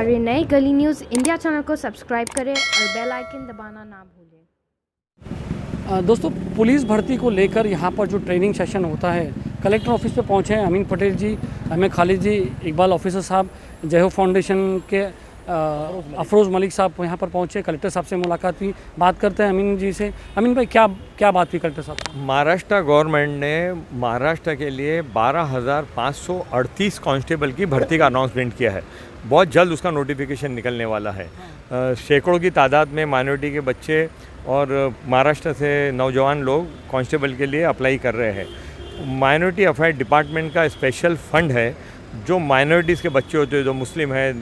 हमारे नए गली न्यूज़ इंडिया चैनल को सब्सक्राइब करें और बेल आइकन दबाना ना भूलें। दोस्तों, पुलिस भर्ती को लेकर यहाँ पर जो ट्रेनिंग सेशन होता है, कलेक्टर ऑफिस पे पहुँचे हैं अमीन पटेल जी, अहमद खालिद जी, इकबाल ऑफिसर साहब, जय हो फाउंडेशन के अफरोज़ मलिक साहब यहाँ पर पहुँचे। कलेक्टर साहब से मुलाकात हुई, बात करते हैं अमीन जी से। अमीन भाई, क्या बात हुई कलेक्टर साहब? महाराष्ट्र गवर्नमेंट ने महाराष्ट्र के लिए 12,538 कांस्टेबल की भर्ती का अनाउंसमेंट किया है। बहुत जल्द उसका नोटिफिकेशन निकलने वाला है। सैकड़ों की तादाद में माइनॉरिटी के बच्चे और महाराष्ट्र से नौजवान लोग कांस्टेबल के लिए अप्लाई कर रहे हैं। माइनॉरिटी अफेयर डिपार्टमेंट का स्पेशल फंड है जो माइनॉरिटीज़ के बच्चे होते हैं, जो मुस्लिम है,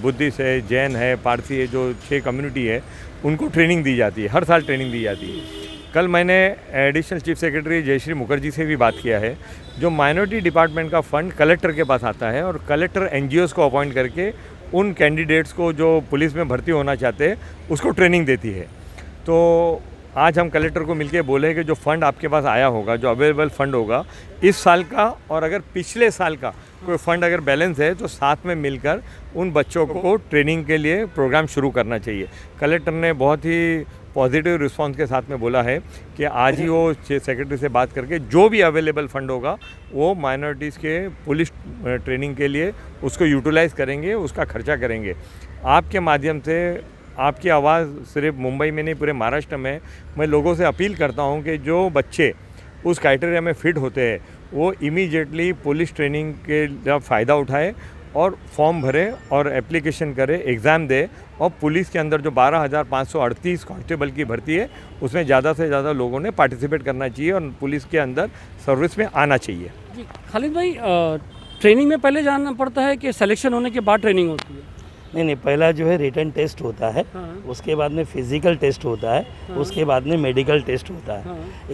बुद्धिस्ट है, जैन है, पारसी है, जो 6 कम्युनिटी है, उनको ट्रेनिंग दी जाती है। हर साल ट्रेनिंग दी जाती है। कल मैंने additional chief secretary Jayashree Mukherjee से भी बात किया है। जो माइनॉरिटी डिपार्टमेंट का फ़ंड कलेक्टर के पास आता है और कलेक्टर NGOs को अपॉइंट करके उन कैंडिडेट्स को जो पुलिस में भर्ती होना चाहते हैं उसको ट्रेनिंग देती है। तो आज हम कलेक्टर को मिलके बोले कि जो फ़ंड आपके पास आया होगा, जो अवेलेबल फ़ंड होगा इस साल का, और अगर पिछले साल का कोई फ़ंड अगर बैलेंस है तो साथ में मिलकर उन बच्चों को ट्रेनिंग के लिए प्रोग्राम शुरू करना चाहिए। कलेक्टर ने बहुत ही पॉजिटिव रिस्पांस के साथ में बोला है कि आज ही वो सेक्रेटरी से बात करके जो भी अवेलेबल फ़ंड होगा वो माइनॉरिटीज़ के पुलिस ट्रेनिंग के लिए उसको यूटिलाइज़ करेंगे, उसका खर्चा करेंगे। आपके माध्यम से आपकी आवाज़ सिर्फ मुंबई में नहीं, पूरे महाराष्ट्र में मैं लोगों से अपील करता हूं कि जो बच्चे उस क्राइटेरिया में फ़िट होते हैं वो इमीडिएटली पुलिस ट्रेनिंग के फ़ायदा उठाए और फॉर्म भरे और एप्लीकेशन करे, एग्ज़ाम दे। और पुलिस के अंदर जो 12,538 कांस्टेबल की भर्ती है उसमें ज़्यादा से ज़्यादा लोगों ने पार्टिसिपेट करना चाहिए और पुलिस के अंदर सर्विस में आना चाहिए। जी खालिद भाई, ट्रेनिंग में पहले जाना पड़ता है कि सिलेक्शन होने के बाद ट्रेनिंग होती है? नहीं, पहला जो है रिटन टेस्ट होता है। उसके बाद में फिज़िकल टेस्ट होता है। उसके बाद में मेडिकल टेस्ट होता है।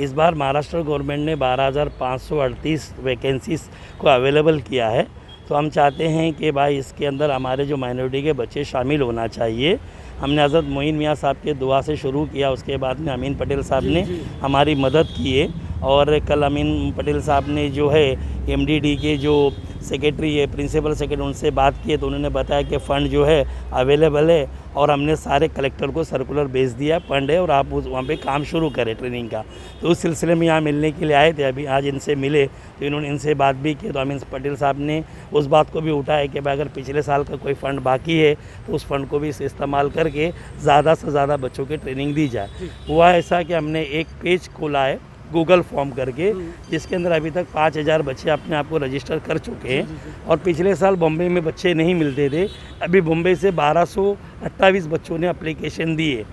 इस बार महाराष्ट्र गवर्नमेंट ने 12,538 वैकेंसीज़ को अवेलेबल किया है। तो हम चाहते हैं कि भाई इसके अंदर हमारे जो माइनॉरिटी के बच्चे शामिल होना चाहिए। हमने हज़रत मोइन मियाँ साहब के दुआ से शुरू किया, उसके बाद में अमीन पटेल साहब ने हमारी मदद की है। और कल अमीन पटेल साहब ने जो है MDD के जो सेक्रेटरी है, प्रिंसिपल सेक्रेटरी, उनसे बात की है तो उन्होंने बताया कि फ़ंड जो है अवेलेबल है और हमने सारे कलेक्टर को सर्कुलर भेज दिया, फंड है और आप वहाँ पे काम शुरू करें ट्रेनिंग का। तो उस सिलसिले में यहाँ मिलने के लिए आए थे। अभी आज इनसे मिले तो इन्होंने इनसे बात भी की। तो अमीन पटेल साहब ने उस बात को भी उठाया कि भाई अगर पिछले साल का कोई फ़ंड बाकी है तो उस फंड को भी इस्तेमाल करके ज़्यादा से ज़्यादा बच्चों की ट्रेनिंग दी जाए। हुआ ऐसा कि हमने एक पेज खोला है गूगल फॉर्म करके, जिसके अंदर अभी तक 5,000 बच्चे अपने आप को रजिस्टर कर चुके हैं। और पिछले साल बॉम्बे में बच्चे नहीं मिलते थे, अभी बॉम्बे से 1228 बच्चों ने एप्लीकेशन दी है।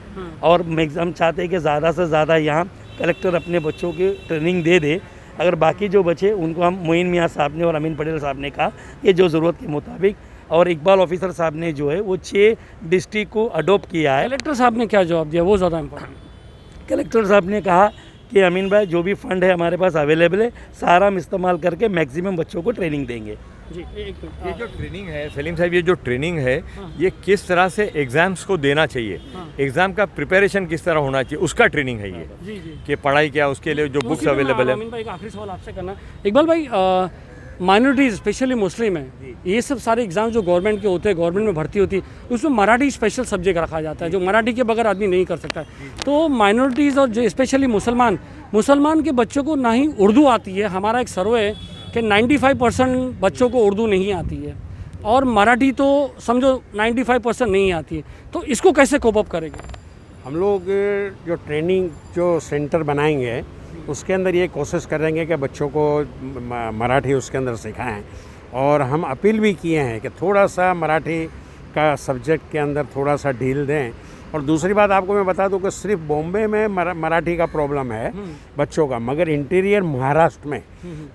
और हम चाहते हैं कि ज़्यादा से ज़्यादा यहाँ कलेक्टर अपने बच्चों की ट्रेनिंग दे दे। अगर बाकी जो बच्चे उनको हम मोइन मियाँ साहब ने और अमीन पटेल साहब ने कहा कि जो ज़रूरत के मुताबिक, और इकबाल ऑफिसर साहब ने जो है वो 6 डिस्ट्रिक्ट को अडोप्ट किया है। कलेक्टर साहब ने क्या जवाब दिया, वो ज़्यादा इम्पोर्टेंट? कलेक्टर साहब ने कहा कि अमीन भाई जो भी फंड है हमारे पास अवेलेबल है, सारा हम इस्तेमाल करके मैक्सिमम बच्चों को ट्रेनिंग देंगे। जी, ये जो ट्रेनिंग है सलीम साहब, ये जो ट्रेनिंग है ये किस तरह से एग्ज़ाम्स को देना चाहिए, एग्ज़ाम का प्रिपरेशन किस तरह होना चाहिए, उसका ट्रेनिंग है ये। जी कि पढ़ाई क्या, उसके लिए जो बुक्स अवेलेबल है। अमीन भाई, एक आखिरी सवाल आपसे करना। इकबाल भाई, माइनॉरिटीज़ स्पेशली मुस्लिम है, ये सब सारे एग्ज़ाम जो गवर्नमेंट के होते हैं, गवर्नमेंट में भर्ती होती है, उसमें मराठी स्पेशल सब्जेक्ट रखा जाता है जो मराठी के बगैर आदमी नहीं कर सकता है। तो माइनॉरिटीज़ और जो स्पेशली मुसलमान के बच्चों को ना ही उर्दू आती है। हमारा एक सर्वे है कि 95% बच्चों को उर्दू नहीं आती है और मराठी तो समझो 95% नहीं आती है। तो इसको कैसे कोप अप करेंगे? हम लोग जो ट्रेनिंग जो सेंटर बनाएंगे उसके अंदर ये कोशिश करेंगे कि बच्चों को मराठी उसके अंदर सिखाएं। और हम अपील भी किए हैं कि थोड़ा सा मराठी का सब्जेक्ट के अंदर थोड़ा सा ढील दें। और दूसरी बात आपको मैं बता दूं कि सिर्फ बॉम्बे में मराठी का प्रॉब्लम है बच्चों का, मगर इंटीरियर महाराष्ट्र में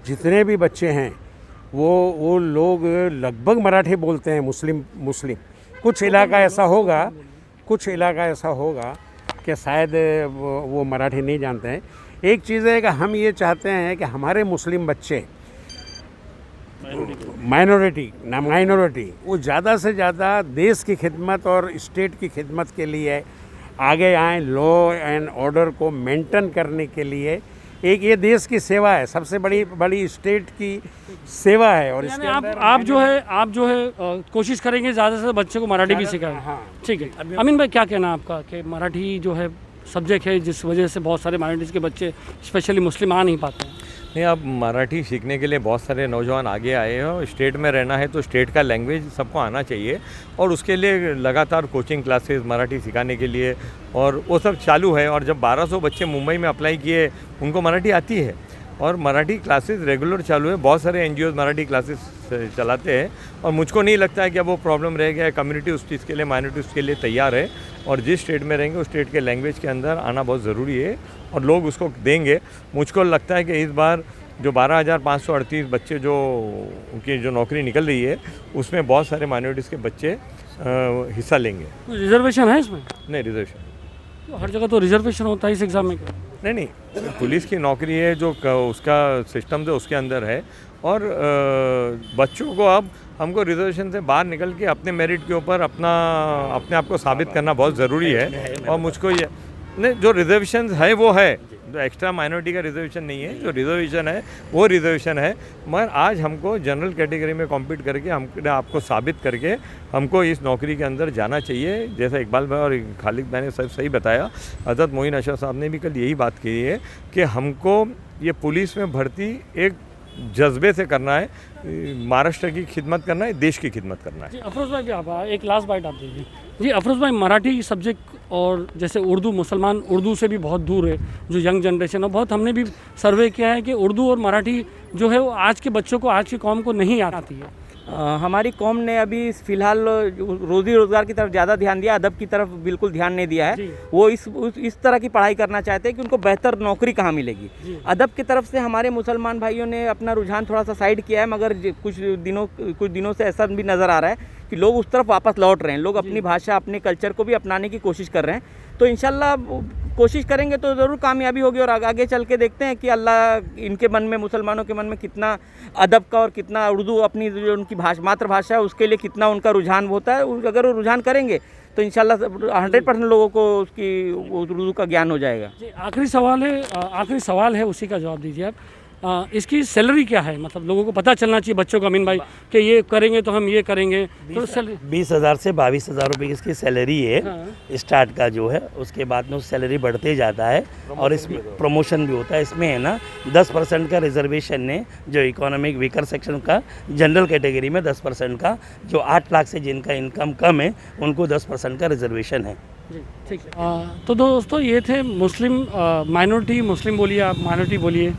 जितने भी बच्चे हैं वो लोग लगभग मराठी बोलते हैं। मुस्लिम कुछ इलाका ऐसा होगा कि शायद वो मराठी नहीं जानते हैं। एक चीज़ है कि हम ये चाहते हैं कि हमारे मुस्लिम बच्चे माइनॉरिटी वो ज़्यादा से ज़्यादा देश की खिदमत और स्टेट की खिदमत के लिए आगे आएँ, लॉ एंड ऑर्डर को मेंटेन करने के लिए एक ये देश की सेवा है, सबसे बड़ी बड़ी स्टेट की सेवा है। और यानी इसके आप जो है कोशिश करेंगे ज़्यादा से ज़्यादा बच्चे को मराठी भी सिखाएं। हाँ। ठीक है अमीन भाई, क्या कहना है आपका कि मराठी जो है सब्जेक्ट है जिस वजह से बहुत सारे माइनॉरिटीज़ के बच्चे स्पेशली मुस्लिम आ नहीं पाते हैं? नहीं, अब मराठी सीखने के लिए बहुत सारे नौजवान आगे आए हैं और स्टेट में रहना है तो स्टेट का लैंग्वेज सबको आना चाहिए और उसके लिए लगातार कोचिंग क्लासेस मराठी सिखाने के लिए और वो सब चालू है। और जब 1200 बच्चे मुंबई में अप्लाई किए उनको मराठी आती है और मराठी क्लासेस रेगुलर चालू है। बहुत सारे एनजीओ मराठी क्लासेस चलाते हैं और मुझको नहीं लगता है कि अब वो प्रॉब्लम रह गया है। कम्युनिटी उस चीज़ के लिए, माइनॉरिटी उसके लिए तैयार है और जिस स्टेट में रहेंगे उस स्टेट के लैंग्वेज के अंदर आना बहुत ज़रूरी है और लोग उसको देंगे। मुझको लगता है कि इस बार जो 12,538 बच्चे जो उनकी जो नौकरी निकल रही है उसमें बहुत सारे माइनॉरिटीज़ के बच्चे हिस्सा लेंगे। रिजर्वेशन है इसमें? नहीं, रिजर्वेशन हर जगह तो रिजर्वेशन होता है इस एग्ज़ाम में। नहीं, पुलिस की नौकरी है जो उसका सिस्टम जो उसके अंदर है और बच्चों को अब हमको रिजर्वेशन से बाहर निकल के अपने मेरिट के ऊपर अपने आप को साबित करना बहुत ज़रूरी है। और मुझको ये नहीं, जो रिजर्वेशन है वो है, जो एक्स्ट्रा माइनॉरिटी का रिजर्वेशन नहीं है, जो रिजर्वेशन है वो रिजर्वेशन है। मगर आज हमको जनरल कैटेगरी में कॉम्पीट करके हमने आपको साबित करके हमको इस नौकरी के अंदर जाना चाहिए। जैसा इकबाल भाई और खालिद भाई ने सब सही बताया, हज़रत मोइन अशरफ साहब ने भी कल यही बात की है कि हमको ये पुलिस में भर्ती एक जज्बे से करना है, महाराष्ट्र की खिदमत करना है, देश की खिदमत करना है। जी अफरोज़ भाई भी आप एक लास्ट बाइट आप दीजिए। जी अफरोज़ भाई, मराठी सब्जेक्ट और जैसे उर्दू, मुसलमान उर्दू से भी बहुत दूर है जो यंग जनरेशन है। बहुत हमने भी सर्वे किया है कि उर्दू और मराठी जो है वो आज के बच्चों को, आज की कौम को नहीं आती है। हमारी कौम ने अभी फ़िलहाल रोज़ी रोज़गार की तरफ ज़्यादा ध्यान दिया, अदब की तरफ बिल्कुल ध्यान नहीं दिया है। वो इस तरह की पढ़ाई करना चाहते हैं कि उनको बेहतर नौकरी कहाँ मिलेगी। अदब की तरफ से हमारे मुसलमान भाइयों ने अपना रुझान थोड़ा सा साइड किया है, मगर कुछ दिनों से ऐसा भी नज़र आ रहा है कि लोग उस तरफ वापस लौट रहे हैं। लोग अपनी भाषा, अपने कल्चर को भी अपनाने की कोशिश कर रहे हैं। तो इंशाल्लाह कोशिश करेंगे तो ज़रूर कामयाबी होगी और आगे चल के देखते हैं कि अल्लाह इनके मन में, मुसलमानों के मन में कितना अदब का और कितना उर्दू अपनी जो उनकी मातृभाषा है उसके लिए कितना उनका रुझान होता है। अगर वो रुझान करेंगे तो इंशाल्लाह 100% लोगों को उसकी उर्दू का ज्ञान हो जाएगा। जी आखिरी सवाल है उसी का जवाब दीजिए आप। इसकी सैलरी क्या है? मतलब लोगों को पता चलना चाहिए बच्चों को अमीन भाई कि ये करेंगे तो हम ये करेंगे। तो 20,000 से 22,000 रुपये इसकी सैलरी है। हाँ। स्टार्ट का जो है उसके बाद में सैलरी बढ़ते जाता है और इसमें प्रमोशन भी होता है। इसमें है ना 10% का रिजर्वेशन है जो इकोनॉमिक वीकर सेक्शन का, जनरल कैटेगरी में 10% का, जो 8 लाख से जिनका इनकम कम है उनको 10% का रिजर्वेशन है। जी ठीक है। तो दोस्तों ये थे मुस्लिम माइनॉरिटी, मुस्लिम बोलिए आप, माइनॉरिटी बोलिए,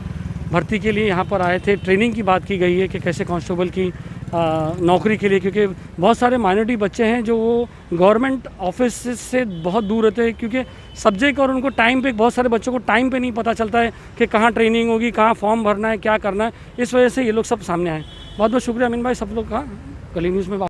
भर्ती के लिए यहाँ पर आए थे। ट्रेनिंग की बात की गई है कि कैसे कांस्टेबल की नौकरी के लिए, क्योंकि बहुत सारे माइनॉरिटी बच्चे हैं जो वो गवर्नमेंट ऑफिस से बहुत दूर रहते हैं, क्योंकि सब्जेक्ट और उनको टाइम पे, बहुत सारे बच्चों को टाइम पे नहीं पता चलता है कि कहाँ ट्रेनिंग होगी, कहाँ फॉर्म भरना है, क्या करना है। इस वजह से ये लोग सब सामने आए। बहुत बहुत शुक्रिया अमीन भाई, सब लोग का कली न्यूज़ में बात